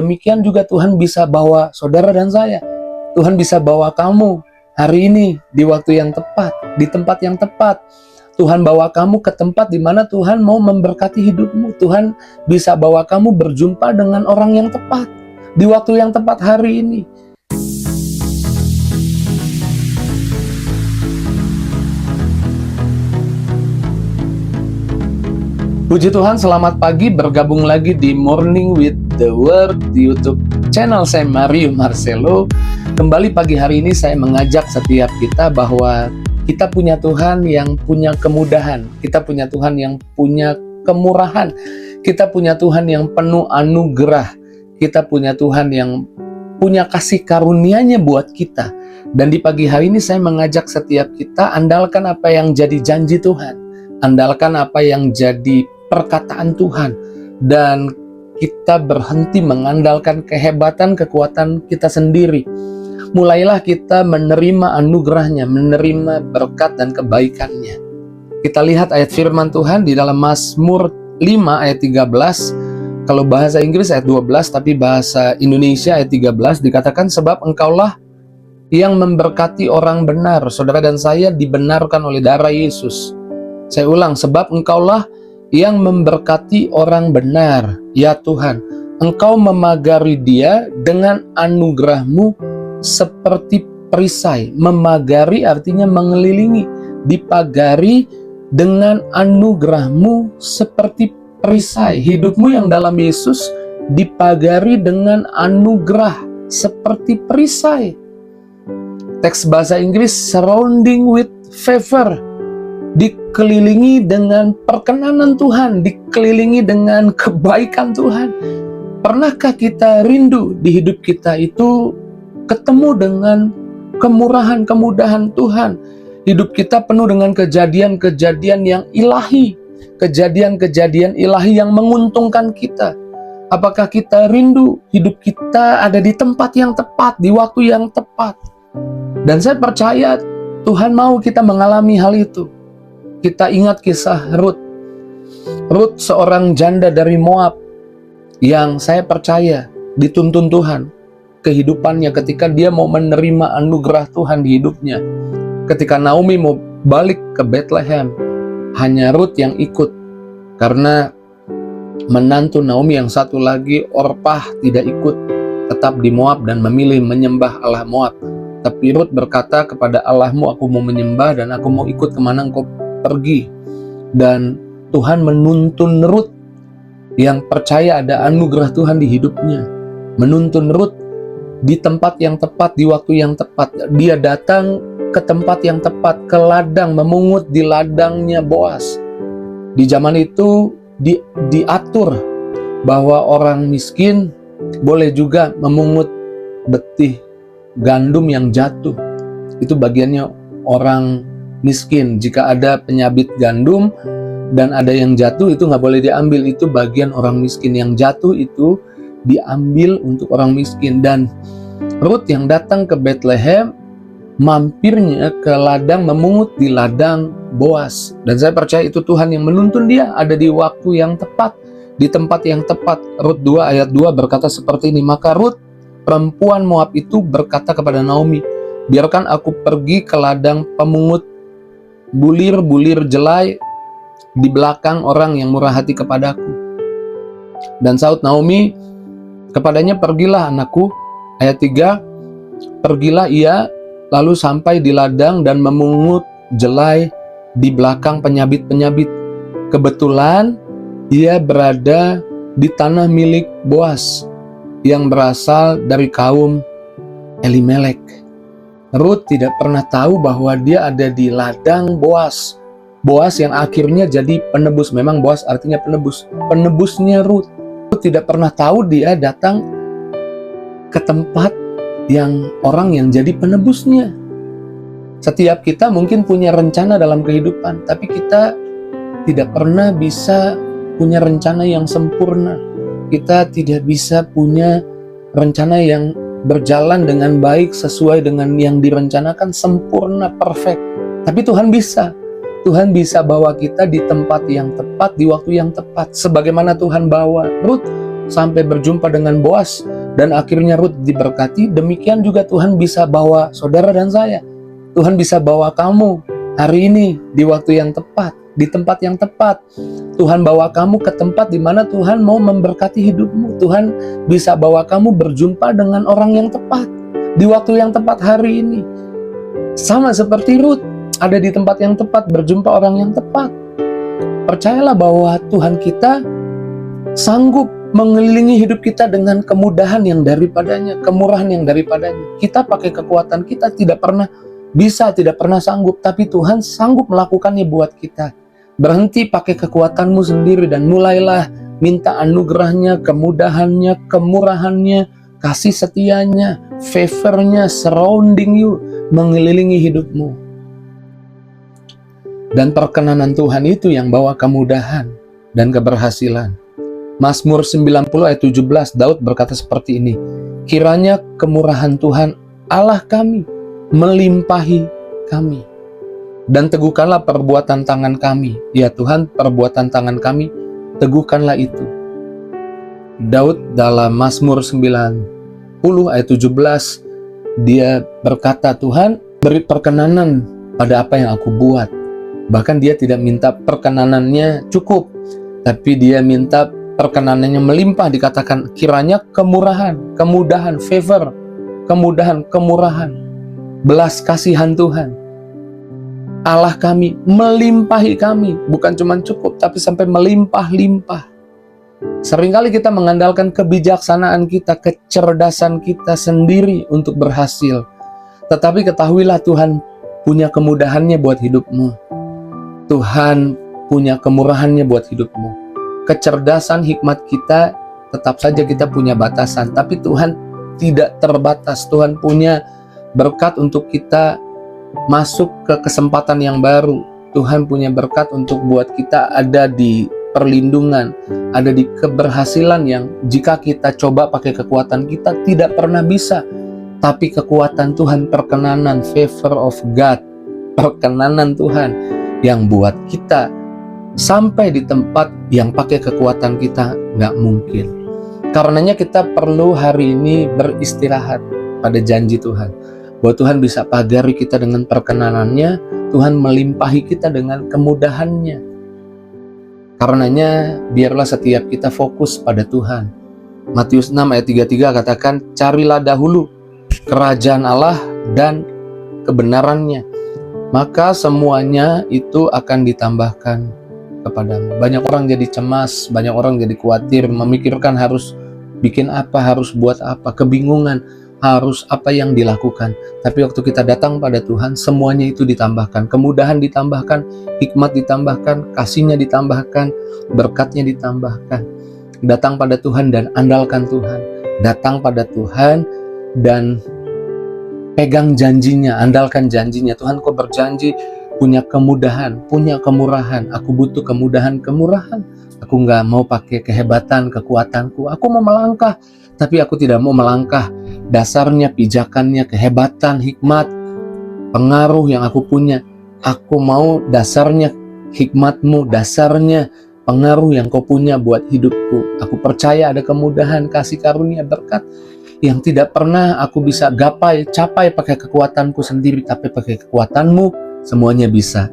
Demikian juga Tuhan bisa bawa saudara dan saya. Tuhan bisa bawa kamu hari ini di waktu yang tepat, di tempat yang tepat. Tuhan bawa kamu ke tempat di mana Tuhan mau memberkati hidupmu. Tuhan bisa bawa kamu berjumpa dengan orang yang tepat di waktu yang tepat hari ini. Puji Tuhan, selamat pagi, bergabung lagi di Morning with the Word di YouTube channel saya, Mario Marcelo. Kembali pagi hari ini saya mengajak setiap kita bahwa kita punya Tuhan yang punya kemudahan, kita punya Tuhan yang punya kemurahan, kita punya Tuhan yang penuh anugerah, kita punya Tuhan yang punya kasih karunia-Nya buat kita. Dan di pagi hari ini saya mengajak setiap kita, andalkan apa yang jadi janji Tuhan, andalkan apa yang jadi perkataan Tuhan, dan kita berhenti mengandalkan kehebatan, kekuatan kita sendiri. Mulailah kita menerima anugerah-Nya, menerima berkat dan kebaikan-Nya. Kita lihat ayat firman Tuhan di dalam Mazmur 5 ayat 13. Kalau bahasa Inggris ayat 12, tapi bahasa Indonesia ayat 13 dikatakan, sebab Engkaulah yang memberkati orang benar. Saudara dan saya dibenarkan oleh darah Yesus. Saya ulang, sebab Engkaulah yang memberkati orang benar, ya Tuhan. Engkau memagari dia dengan anugerah-Mu seperti perisai. Memagari artinya mengelilingi, dipagari dengan anugerah-Mu seperti perisai. Hidupmu yang dalam Yesus dipagari dengan anugerah seperti perisai. Teks bahasa Inggris, surrounding with favor, dikelilingi dengan perkenanan Tuhan, dikelilingi dengan kebaikan Tuhan. Pernahkah kita rindu di hidup kita itu ketemu dengan kemurahan, kemudahan Tuhan? Hidup kita penuh dengan kejadian-kejadian yang ilahi, kejadian-kejadian ilahi yang menguntungkan kita. Apakah kita rindu hidup kita ada di tempat yang tepat, di waktu yang tepat? Dan saya percaya Tuhan mau kita mengalami hal itu. Kita ingat kisah Ruth. Ruth seorang janda dari Moab yang saya percaya dituntun Tuhan kehidupannya ketika dia mau menerima anugerah Tuhan di hidupnya. Ketika Naomi mau balik ke Bethlehem, hanya Ruth yang ikut karena menantu Naomi yang satu lagi, Orpah, tidak ikut, tetap di Moab dan memilih menyembah Allah Moab. Tapi Ruth berkata kepada Allahmu, aku mau menyembah dan aku mau ikut kemana engkau pergi. Dan Tuhan menuntun Ruth yang percaya ada anugerah Tuhan di hidupnya, menuntun Ruth di tempat yang tepat, di waktu yang tepat. Dia datang ke tempat yang tepat, ke ladang, memungut di ladangnya Boas. Di zaman itu diatur bahwa orang miskin boleh juga memungut betih gandum yang jatuh. Itu bagiannya orang miskin. Jika ada penyabit gandum dan ada yang jatuh, itu nggak boleh diambil. Itu bagian orang miskin. Yang jatuh itu diambil untuk orang miskin. Dan Ruth yang datang ke Bethlehem, mampirnya ke ladang, memungut di ladang Boas. Dan saya percaya itu Tuhan yang menuntun dia ada di waktu yang tepat, di tempat yang tepat. Rut 2 ayat 2 berkata seperti ini, maka Ruth perempuan Moab itu berkata kepada Naomi, biarkan aku pergi ke ladang pemungut bulir-bulir jelai di belakang orang yang murah hati kepadaku. Dan saut Naomi kepadanya, pergilah anakku. Ayat 3, pergilah ia lalu sampai di ladang dan memungut jelai di belakang penyabit-penyabit. Kebetulan ia berada di tanah milik Boas yang berasal dari kaum Elimelek. Ruth tidak pernah tahu bahwa dia ada di ladang Boas. Boas yang akhirnya jadi penebus. Memang Boas artinya penebus. Penebusnya Ruth. Ruth tidak pernah tahu dia datang ke tempat yang orang yang jadi penebusnya. Setiap kita mungkin punya rencana dalam kehidupan, tapi kita tidak pernah bisa punya rencana yang sempurna. Kita tidak bisa punya rencana yang berjalan dengan baik sesuai dengan yang direncanakan, sempurna, perfect. Tapi Tuhan bisa. Tuhan bisa bawa kita di tempat yang tepat, di waktu yang tepat. Sebagaimana Tuhan bawa Ruth sampai berjumpa dengan Boas dan akhirnya Ruth diberkati, demikian juga Tuhan bisa bawa saudara dan saya. Tuhan bisa bawa kamu hari ini di waktu yang tepat, di tempat yang tepat. Tuhan bawa kamu ke tempat di mana Tuhan mau memberkati hidupmu. Tuhan bisa bawa kamu berjumpa dengan orang yang tepat di waktu yang tepat hari ini. Sama seperti Ruth, ada di tempat yang tepat, berjumpa orang yang tepat. Percayalah bahwa Tuhan kita sanggup mengelilingi hidup kita dengan kemudahan yang daripadanya, kemurahan yang daripadanya. Kita pakai kekuatan kita tidak pernah bisa, tidak pernah sanggup, tapi Tuhan sanggup melakukannya buat kita. Berhenti pakai kekuatanmu sendiri dan mulailah minta anugerahnya, kemudahannya, kemurahannya, kasih setianya, favornya, surrounding you, mengelilingi hidupmu. Dan perkenanan Tuhan itu yang bawa kemudahan dan keberhasilan. Mazmur 90 ayat 17, Daud berkata seperti ini, kiranya kemurahan Tuhan Allah kami melimpahi kami, dan teguhkanlah perbuatan tangan kami. Ya Tuhan, perbuatan tangan kami, teguhkanlah itu. Daud dalam Mazmur 90 ayat 17, dia berkata, Tuhan beri perkenanan pada apa yang aku buat. Bahkan dia tidak minta perkenanannya cukup, tapi dia minta perkenanannya melimpah. Dikatakan kiranya kemurahan, kemudahan, favor, kemudahan, kemurahan, belas kasihan Tuhan Allah kami melimpahi kami, bukan cuma cukup, tapi sampai melimpah-limpah. Seringkali kita mengandalkan kebijaksanaan kita, kecerdasan kita sendiri untuk berhasil. Tetapi ketahuilah Tuhan punya kemudahannya buat hidupmu. Tuhan punya kemurahannya buat hidupmu. Kecerdasan, hikmat kita, tetap saja kita punya batasan. Tapi Tuhan tidak terbatas. Tuhan punya berkat untuk kita masuk ke kesempatan yang baru. Tuhan punya berkat untuk buat kita ada di perlindungan, ada di keberhasilan yang jika kita coba pakai kekuatan kita tidak pernah bisa. Tapi kekuatan Tuhan, perkenanan, favor of God, perkenanan Tuhan yang buat kita sampai di tempat yang pakai kekuatan kita nggak mungkin. Karenanya kita perlu hari ini beristirahat pada janji Tuhan, bahwa Tuhan bisa pagari kita dengan perkenanannya, Tuhan melimpahi kita dengan kemudahannya. Karenanya biarlah setiap kita fokus pada Tuhan. Matius 6 ayat 33 katakan, carilah dahulu kerajaan Allah dan kebenarannya, maka semuanya itu akan ditambahkan kepadamu. Banyak orang jadi cemas, banyak orang jadi khawatir, memikirkan harus bikin apa, harus buat apa, kebingungan harus apa yang dilakukan. Tapi waktu kita datang pada Tuhan, semuanya itu ditambahkan. Kemudahan ditambahkan, hikmat ditambahkan, kasihnya ditambahkan, berkatnya ditambahkan. Datang pada Tuhan dan andalkan Tuhan. Datang pada Tuhan dan pegang janjinya, andalkan janjinya. Tuhan, kau berjanji punya kemudahan, punya kemurahan. Aku butuh kemudahan, kemurahan. Aku nggak mau pakai kehebatan, kekuatanku. Aku mau melangkah, tapi aku tidak mau melangkah dasarnya, pijakannya, kehebatan, hikmat, pengaruh yang aku punya. Aku mau dasarnya hikmatmu, dasarnya pengaruh yang kau punya buat hidupku. Aku percaya ada kemudahan, kasih karunia, berkat yang tidak pernah aku bisa capai pakai kekuatanku sendiri, tapi pakai kekuatanmu semuanya bisa.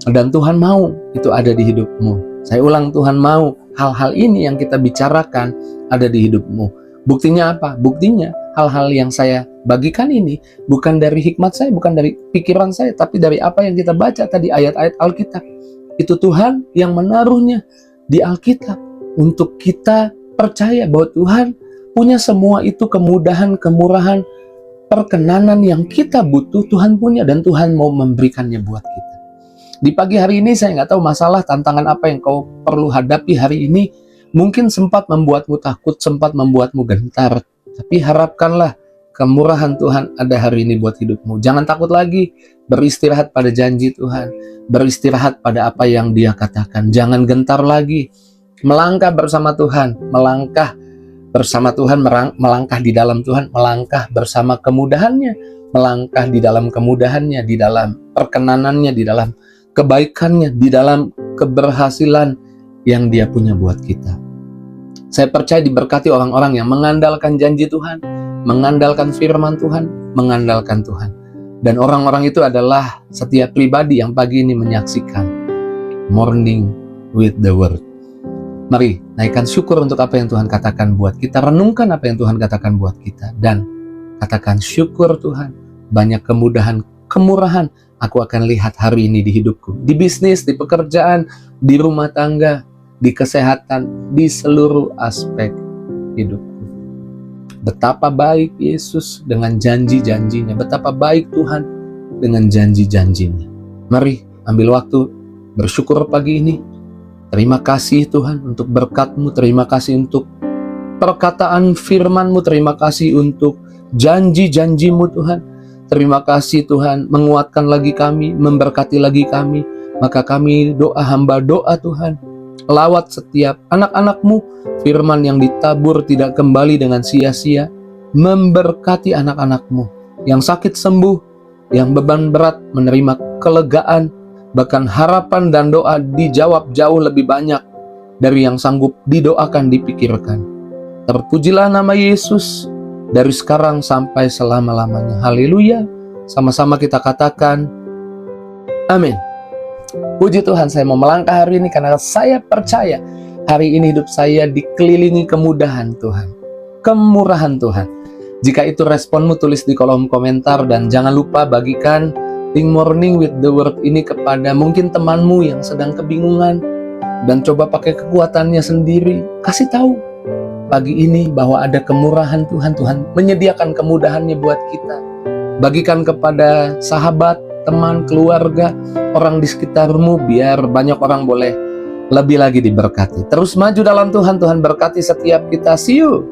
Dan Tuhan mau itu ada di hidupmu. Saya ulang, Tuhan mau hal-hal ini yang kita bicarakan ada di hidupmu. Buktinya apa? Buktinya hal-hal yang saya bagikan ini bukan dari hikmat saya, bukan dari pikiran saya, tapi dari apa yang kita baca tadi, ayat-ayat Alkitab. Itu Tuhan yang menaruhnya di Alkitab untuk kita percaya bahwa Tuhan punya semua itu, kemudahan, kemurahan, perkenanan yang kita butuh, Tuhan punya, dan Tuhan mau memberikannya buat kita. Di pagi hari ini saya nggak tahu masalah, tantangan apa yang kau perlu hadapi hari ini. Mungkin sempat membuatmu takut, sempat membuatmu gentar. Tapi harapkanlah kemurahan Tuhan ada hari ini buat hidupmu. Jangan takut lagi, beristirahat pada janji Tuhan. Beristirahat pada apa yang Dia katakan. Jangan gentar lagi. Melangkah bersama Tuhan. Melangkah bersama Tuhan, melangkah di dalam Tuhan. Melangkah bersama kemudahannya. Melangkah di dalam kemudahannya, di dalam perkenanannya, di dalam kebaikannya, di dalam keberhasilan yang Dia punya buat kita. Saya percaya diberkati orang-orang yang mengandalkan janji Tuhan, mengandalkan firman Tuhan, mengandalkan Tuhan. Dan orang-orang itu adalah setiap pribadi yang pagi ini menyaksikan Morning with the Word. Mari naikkan syukur untuk apa yang Tuhan katakan buat kita, renungkan apa yang Tuhan katakan buat kita, dan katakan syukur Tuhan, banyak kemudahan, kemurahan aku akan lihat hari ini di hidupku, di bisnis, di pekerjaan, di rumah tangga, di kesehatan, di seluruh aspek hidupku. Betapa baik Yesus dengan janji-janjinya, betapa baik Tuhan dengan janji-janjinya. Mari ambil waktu bersyukur pagi ini. Terima kasih Tuhan untuk berkat-Mu, terima kasih untuk perkataan firman-Mu, terima kasih untuk janji-janji-Mu Tuhan. Terima kasih Tuhan menguatkan lagi kami, memberkati lagi kami. Maka kami doa hamba doa Tuhan, lawat setiap anak-anak-Mu, firman yang ditabur tidak kembali dengan sia-sia. Memberkati anak-anak-Mu yang sakit sembuh, yang beban berat menerima kelegaan, bahkan harapan dan doa dijawab jauh lebih banyak dari yang sanggup didoakan, dipikirkan. Terpujilah nama Yesus dari sekarang sampai selama-lamanya. Haleluya. Sama-sama kita katakan amin. Puji Tuhan, saya mau melangkah hari ini karena saya percaya hari ini hidup saya dikelilingi kemudahan Tuhan, kemurahan Tuhan. Jika itu responmu, tulis di kolom komentar, dan jangan lupa bagikan link Morning with the Word ini kepada mungkin temanmu yang sedang kebingungan, dan coba pakai kekuatannya sendiri. Kasih tahu pagi ini bahwa ada kemurahan Tuhan. Tuhan menyediakan kemudahannya buat kita. Bagikan kepada sahabat, teman, keluarga, orang di sekitarmu, biar banyak orang boleh lebih lagi diberkati. Terus maju dalam Tuhan. Tuhan berkati setiap kita. See you.